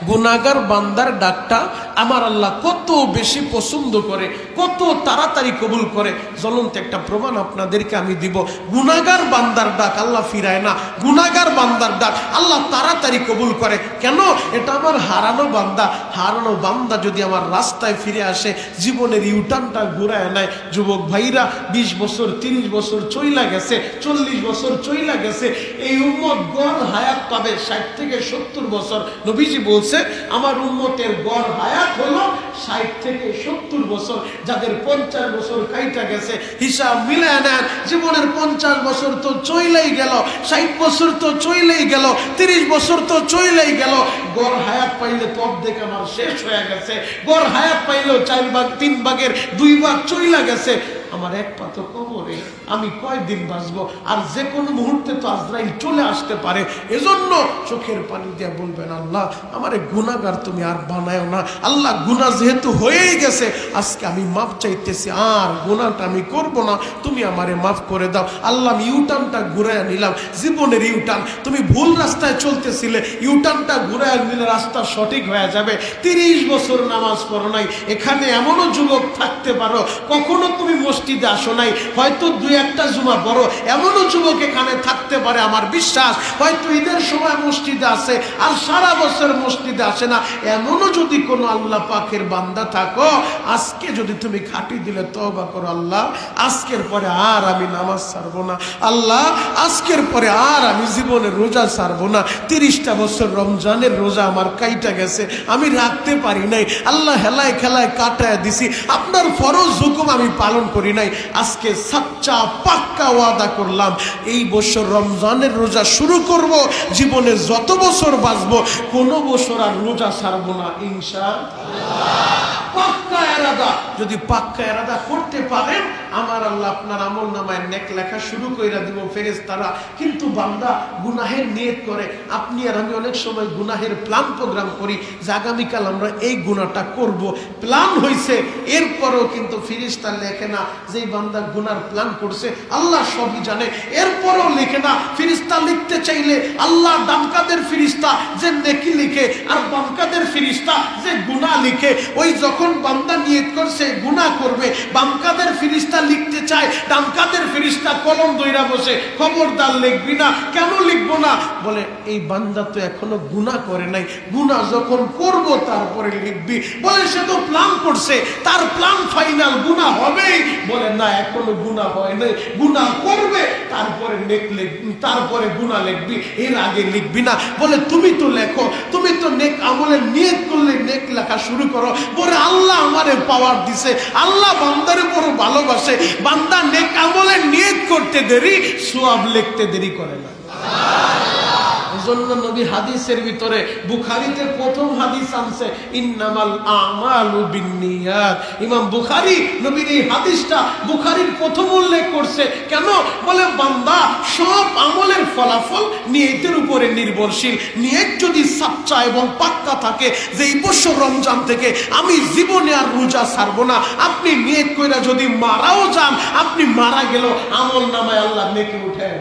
গুনাহগার বান্দার ডাকটা আমার আল্লাহ কত বেশি পছন্দ করে, কত তাড়াতাড়ি কবুল করে। জ্বলন্ত একটা প্রমাণ আপনাদেরকে আমি দিব। গুনাহগার বান্দার ডাক আল্লাহ ফিরায় না, গুনাহগার বান্দার ডাক আল্লাহ তাড়াতাড়ি কবুল করে। কেন? এটা আমার হারানো বান্দা। হারানো বান্দা যদি আমার রাস্তায় ফিরে আসে, জীবনের ইউটার্নটা ঘুরায় নেয়। যুবক ভাইরা, 20 বছর 30 বছর চইলা গেছে, 40 বছর চইলা গেছে, এই উম্মত গড় হায়াত পাবে 60 থেকে 70 বছর। নবীজি বলছে আমার উম্মতের গড় হায়াত হলো 60 থেকে 70 বছর। যাদের 50 বছর কাইটা গেছে, হিসাব মিলায় নেন, জীবনের 50 বছর তো চইলেই গেল, 60 বছর তো চইলেই গেল, 30 বছর তো চইলেই গেল। গড় হায়াত পাইলে তো অর্ধেক আমার শেষ হয়ে গেছে। গড় হায়াত পাইলেও 4 ভাগ 3 ভাগের 2 ভাগ চইলা গেছে। আমার এক পা তো কবরে, আমি কয়দিন বাঁচবো? আর যে কোনো মুহূর্তে তো আজরাইল চলে আসতে পারে। এজন্য চোখের পানি দিয়ে বলবেন, আল্লাহ আমারে গুনাহগার তুমি আর বানায়ও না। আল্লাহ গুনাহ যেহেতু হয়েই গেছে, আজকে আমি মাফ চাইতেছি, আর গুনাহটা আমি করব না, তুমি আমারে মাফ করে দাও। আল্লাহ আমি ইউটার্নটা ঘুরাইয়া নিলাম, জীবনের ইউটার্ন। তুমি ভুল রাস্তায় চলতেছিলে, ইউটার্নটা ঘুরাইয়া নিলে রাস্তা সঠিক হয়ে যাবে। 30 বছর নামাজ পড়ো নাই, এখানে এমনও যুবক থাকতে পারো কখনো তুমি মসজিদে আসো নাই, হয়তো 2-1টা জুমা পড়ো, এমনও যুবক এখানে থাকতে পারে। আমার বিশ্বাস হয়তো ঈদের সময় মসজিদে আসে আর সারা বছর মসজিদে আসে না। এমনও যদি কোনো আল্লাহ পাকের বান্দা থাকো, আজকে যদি তুমি খাঁটি দিলে তওবা করো, আল্লাহ আজকের পরে আর আমি নামাজ ছাড়বো না, আল্লাহ আজকের পরে আর আমি জীবনের রোজা ছাড়বো না। 30টা বছর রমজানের রোজা আমার কাইটা গেছে, আমি রাখতে পারি নাই, আল্লাহ হেলায় খেলায় কাটায় দিছি, আপনার ফরজ হুকুম আমি পালন করি নাই। আজকে সাচ্চা পাক্কা ওয়াদা করলাম, এই বছর রমজানের রোজা শুরু করব, জীবনে যত বছর বাঁচবো কোনো বছর আর রোজা ছাড়বো না ইনশাআল্লাহ। পাক্কা ইরাদা, যদি পাক্কা ইরাদা করতে পারেন, আমার আল্লাহ আপনার আমল নামায় নেক লেখা শুরু কইরা দিব ফেরেশতারা। কিন্তু বান্দা গুনাহের নিয়ত করে, আপনি আর আমি অনেক সময় গুনাহের প্ল্যান প্রোগ্রাম করি যে আগামীকাল আমরা এই গুনাহটা করব, প্ল্যান হইছে, এরপরও কিন্তু ফেরেশতা লেখে না যে বান্দা গুনার প্ল্যান করছে। আল্লাহ সবই জানে, এরপরও লেখে না। ফেরেশতা লিখতে চাইলে আল্লাহ ডানকাদের ফেরেশতা যে নেকি লিখে আর বামকাদের ফেরেশতা যে গুনাহ লিখে। ওই যখন বান্দা নিয়ত করছে গুনাহ করবে, বামকাদের ফেরেশতা লিখতে চায়, ডানকাদের ফেরেশতা কলম ধইরা বসে, খবরদার লিখবি না। কেন লিখবো না? বলে এই বান্দা তো এখনো গুনাহ করে নাই, গুনাহ যখন করব তারপরে লিখবি। বলে সে তো প্ল্যান করছে, তার প্ল্যান ফাইনাল, গুনাহ হবেই। বলে না, এখনো গুনাহ হয় নাই, গুনাহ করবে তারপরে তারপরে গুনাহ লিখবি, এর আগে লিখবি না। বলে তুমি তো লেখো, তুমি তো নেক আমলের নিয়ত করলে নেক লেখা শুরু করো। বলে আল্লাহ আমারে পাওয়ার দিছে, আল্লাহ বান্দারে বড় ভালোবাসে। বান্দা নেক আমলের নিয়ত করতে দেরি, সওয়াব লিখতে দেরি করে না। এজন্য নবী হাদিসের ভিতরে বুখারীতে প্রথম হাদিস আনছে, ইন্নামাল আমালু বিন্নিয়াত। ইমাম বুখারী নবীর এই হাদিসটা বুখারীর প্রথম উল্লেখ করছে। কেন? বলে বান্দা সব আমলের ফলাফল নিয়তের উপরে নির্ভরশীল। নিয়ত যদি সাচ্চা এবং পাক্কা থাকে যে এই বছর রমজান থেকে আমি জীবনে আর রোজা ছাড়বো না, আপনি নিয়ত কইরা যদি মারাও যান, আপনি মারা গেল আমল নামায় আল্লাহ নেকি উঠায়।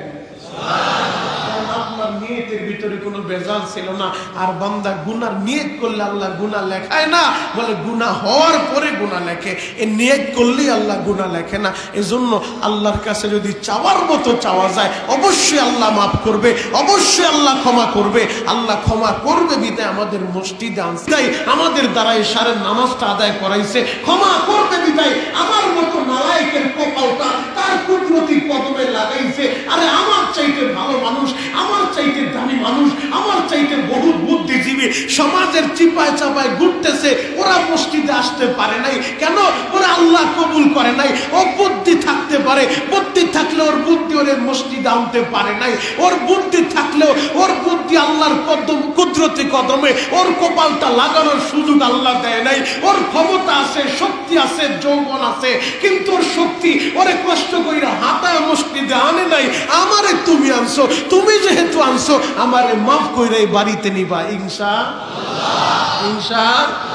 আপনার নিয়তের ভিতরে কোনো বেজাল ছিল না। আর বান্দা গুনার নিয়ত করলে আল্লাহ গুনাহ লেখায় না, বলে গুনাহ হওয়ার পরে গুনাহ লেখে। এই নিয়ত করলেই আল্লাহ গুনাহ লেখে না। এজন্য আল্লাহর কাছে যদি চাওয়ার মতো চাওয়া যায়, অবশ্যই আল্লাহ মাফ করবে, অবশ্যই আল্লাহ ক্ষমা করবে। আল্লাহ ক্ষমা করবে বিধায় আমাদের মসজিদে আনছে, আমাদের দ্বারা এশারের নামাজটা আদায় করাইছে। ক্ষমা করবে বিধায় আমার মতো নালায়েকের কপালটা তার কুদরতি কদমে লাগাইছে। আরে আমার চাইতে ভালো মানুষ, আমার চাইতে দামি মানুষ, আমার চাইতে বহু বুদ্ধিজীবী সমাজের চিপায় চাপায় ঘুরতেছে, ওরা মসজিদে আসতে পারে নাই কেন? ওরা আল্লাহ কবুল করে নাই। ও বুদ্ধি থাকতে পারে, বুদ্ধি থাকলে ওর বুদ্ধি ওর মসজিদে আনতে পারে নাই। ওর বুদ্ধি থাকলেও ওর বুদ্ধি আল্লাহর কদম কুদরতি কদমে ওর কপালটা লাগানোর সুযোগ আল্লাহ দেয় নাই। ওর ক্ষমতা আছে, শক্তি আছে, যৌবন আছে, কিন্তু ওর শক্তি ওরে কষ্ট কইরা হাতায় মসজিদে আনে নাই। আমারে তুমি আনছো, তুমি যেহেতু আনছো আমারে মাফ কইরাই বাড়িতে নিবা ইনশাআল্লাহ। ইনশাআল্লাহ।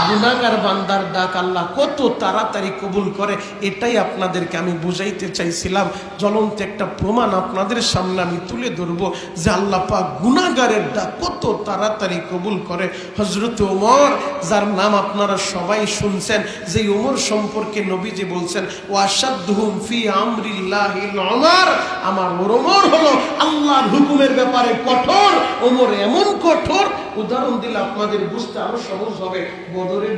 গুনাহগার বান্দার ডাক আল্লাহ কত তাড়াতাড়ি কবুল করে, এটাই আপনাদেরকে আমি বুঝাইতে চাইছিলাম। জ্বলন্ত একটা প্রমাণ আপনাদের সামনে আমি তুলে ধরবো যে আল্লাহ পাক গুনাহগারের ডাক কত তাড়াতাড়ি কবুল করে। হযরত ওমর, যার নাম আপনারা সবাই শুনছেন, যে ওমর সম্পর্কে নবীজি বলছেন ওয়াশাদহুম ফি আমরিল্লাহিল ওমর, আমার ওমর হলো আল্লাহর হুকুমের ব্যাপারে কঠোর। ওমর এমন কঠোর, উদাহরণ দিলে আপনাদের বুঝতে আরো সহজ হবে। বদরের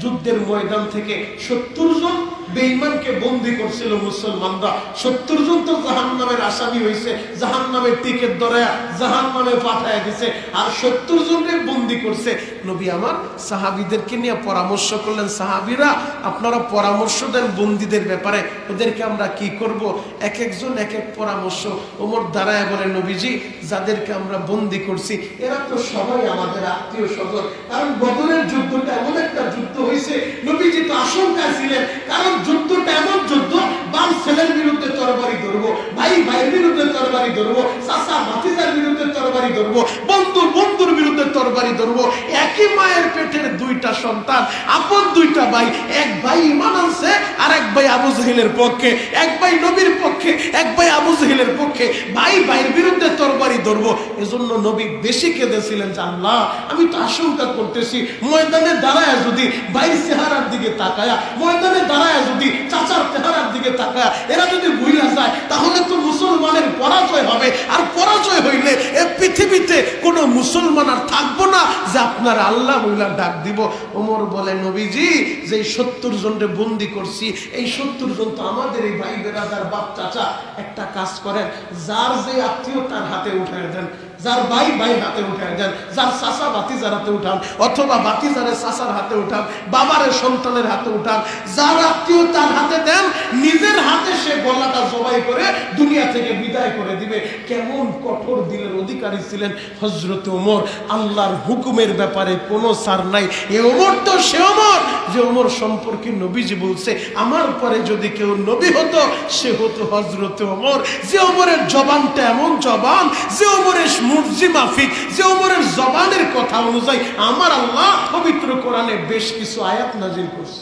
যুদ্ধের ময়দান থেকে 70 জন বেঈমানকে বন্দী করছিল মুসলমানরা। 70 জন তো জাহান্নামের আসামি হয়েছে, জাহান্নামের টিকেট ধরে জাহান্নামে পাঠায় দিয়েছে, আর 70 জনকে বন্দী করছে। নবী আমার সাহাবীদেরকে নিয়ে পরামর্শ করলেন, সাহাবীরা আপনারা পরামর্শ দেন বন্দীদের ব্যাপারে, ওদেরকে আমরা কি করব? এক একজন এক এক পরামর্শ। ওমর দাঁড়ায় বলে, নবীজি যাদেরকে আমরা বন্দী করছি এরা তো সবাই আমাদের আত্মীয় স্বজন, কারণ বদরের যুদ্ধটা এমন একটা যুদ্ধ হয়েছে, নবীজি তো আশঙ্কা ছিলেন, কারণ যুদ্ধটা এমন যুদ্ধ, বাপ ছেলের বিরুদ্ধে তরবারি ধরবো, ভাই ভাইয়ের বিরুদ্ধে তরবারি ধরবো, চাচা ভাতিজার বিরুদ্ধে তরবারি ধরবো, বন্ধু বন্ধুর বিরুদ্ধে তরবারি ধরবো। একই মায়ের পেটের দুইটা সন্তান, আপন দুইটা ভাই, এক ভাই ঈমান আনছে আর এক ভাই আবু জাহেলের পক্ষে, এক ভাই নবীর পক্ষে, এক ভাই আবু জাহেলের পক্ষে, ভাই ভাইয়ের বিরুদ্ধে তরবারি ধরবো। এজন্য নবী বেশি কেঁদেছিলেন যে আল্লাহ আমি তো আশঙ্কা করতেছি ময়দানে দাঁড়ায় যদি ভাইয়ের চেহারার দিকে তাকায়া, ময়দানে দাঁড়ায় যদি চাচার চেহারার দিকে তাকায়া এরা যদি ভুইলা যায় তাহলে তো মুসলমানের পরাজয় হবে, আর পরাজয় হইলে এ পৃথিবীতে কোনো মুসলমান আর থাকবো না যে আপনার আল্লাহ বইলা ডাক দিব। ওমর বলে, নবীজি যে 70 জনকে বন্দী করছি, এই 70 জন তো আমাদের এই ভাই বেরাদার বাপ চাচা। একটা কাজ করেন, যার যে আত্মীয় তার হাতে উঠায় দেন, যার ভাই ভাই হাতে উঠায় দেন, যার চাচা বাতিজার হাতে উঠান, অথবা বাতিজারের চাচার হাতে উঠান, বাবারের সন্তানের হাতে উঠান, যার আত্মীয় তার হাতে দেন, নিজের হাতে সে গলাটা জবাই করে দুনিয়া থেকে বিদায় করে দিবে। কেমন কঠোর দিলের অধিকারী ছিলেন হযরত ওমর। আল্লাহর হুকুমের ব্যাপারে কোনো ছাড় নাই। এ ওমর তো সে ওমর যে ওমর সম্পর্কে নবীজি বলছে আমার পরে যদি কেউ নবী হতো সে হতো হযরত ওমর। যে ওমরের জবানটা এমন জবান, যে ওমরের মুরজি মাফিক, যে ওমরের জবানের কথা অনুযায়ী আমার আল্লাহ পবিত্র কোরআনে বেশ কিছু আয়াত নাজিল করছে।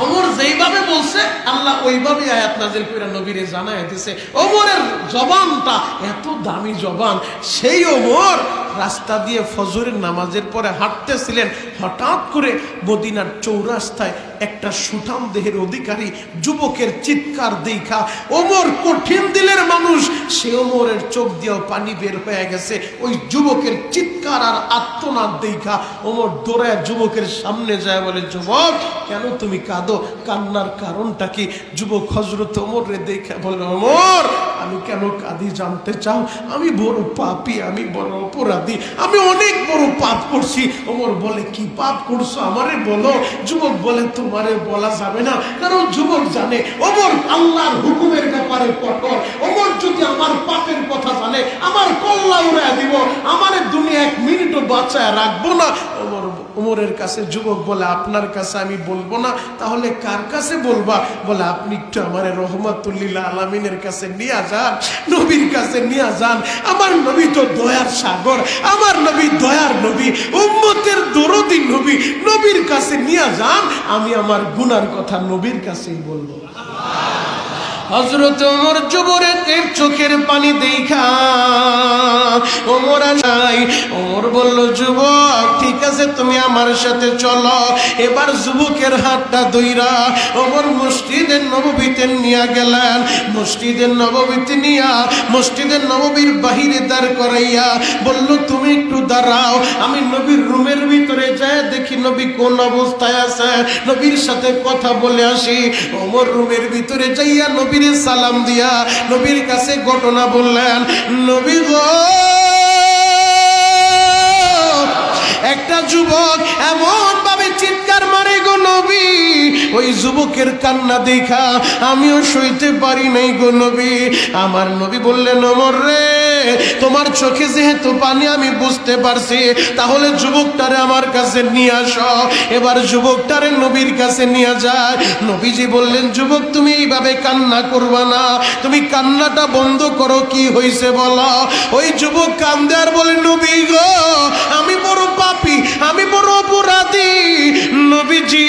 ওমর যেইভাবে বলছে আল্লাহ ওইভাবে আয়াত নাজিল করে নবীরে জানায় দিয়েছে। ওমরের জবানটা এত দামি জবান, সেই ওমর রাস্তা দিয়ে ফজরের নামাজের পরে হাঁটতেছিলেন, হঠাৎ করে মদিনার চৌরাস্তায় একটা সুঠাম দেহের অধিকারী যুবকের চিৎকার দেখা, ওমর কঠিন দিলের মানুষ, সে ওমরের চোখ দিয়েও পানি বের হয়ে গেছে। ওই যুবকের চিৎকার আর আত্মনাদ দেখা ওমর দৌড়ায় যুবকের সামনে যায়, বলে, যুবক কেন তুমি কাঁদো? কান্নার কারণটা কি? যুবক হযরত ওমর রে দেখে বলে, ওমর আমি কেন কাঁদি জানতে চাও? আমি বড় পাপী, আমি বড় অপরাধী, আমি অনেক বড় পাপ করছি। ওমর বলে, কি পাপ করছো আমারে বলো। যুবক বলে, তোমারে বলা যাবে না, কারণ যুবক জানে ওমর আল্লাহর হুকুমের ব্যাপারে কঠোর। ওমর যদি আমার পাপের কথা জানে আমার কল্লা উড়ায় দিব, আমারে দুনিয়া 1 মিনিটও বাঁচায় রাখবো না। ওমরের কাছে যুবক বলে, আপনার কাছে আমি বলবো না, তাহলে কার কাছে বলবা? বলে, আপনি একটু আমারে রহমাতুল লিল আলামিনের কাছে নিয়ে যান, নবীর কাছে নিয়ে যান। আমার নবী তো দয়ার সাগর, আমার নবী দয়ার নবী, উম্মতের দরদি নবী, নবীর কাছে নিয়ে যান, আমি আমার গুনার কথা নবীর কাছেই বলবো। হযরত ওমর যুবকের চোখের পানি দেখা ওমর নাই। ওমর বলল, যুবক ঠিক আছে, তুমি আমার সাথে চলো। এবার যুবকের হাতটা ধইরা ওমর মসজিদে নববীতে নিয়ে গেলেন। মসজিদে নববীতে নিয়া মসজিদে নববীর বাহিরে দাঁড় করাইয়া বলল, তুমি একটু দাঁড়াও, আমি নবীর রুমের ভিতরে যায় দেখি নবী কোন অবস্থায় আছে, নবীর সাথে কথা বলে আসি। ওমর রুমের ভিতরে যাইয়া নবীর সালাম দিয়া নবীর কাছে ঘটনা বললেন। নবী গো, একটা যুবক এমন ভাবে চিৎকার মারে গো নবী, ওই যুবকের কান্না দেখা আমিও সইতে পারি নাই গো নবী। আমার নবী বললেন, ওমর রে, তোমার চোখে যেহেতু পানি আমি বুঝতে পারছি, তাহলে যুবকটারে আমার কাছে নিয়ে আসো। এবার যুবকটারে নবীর কাছে নিয়ে যায়। নবীজি বললেন, যুবক তুমি এইভাবে কান্না করবা না, তুমি কান্নাটা বন্ধ করো, কি হয়েছে বলো। ওই যুবক কান্দে আর বলে, নবী গো, আমি বড় পাপী, আমি বড় অপরাধী নবীজি।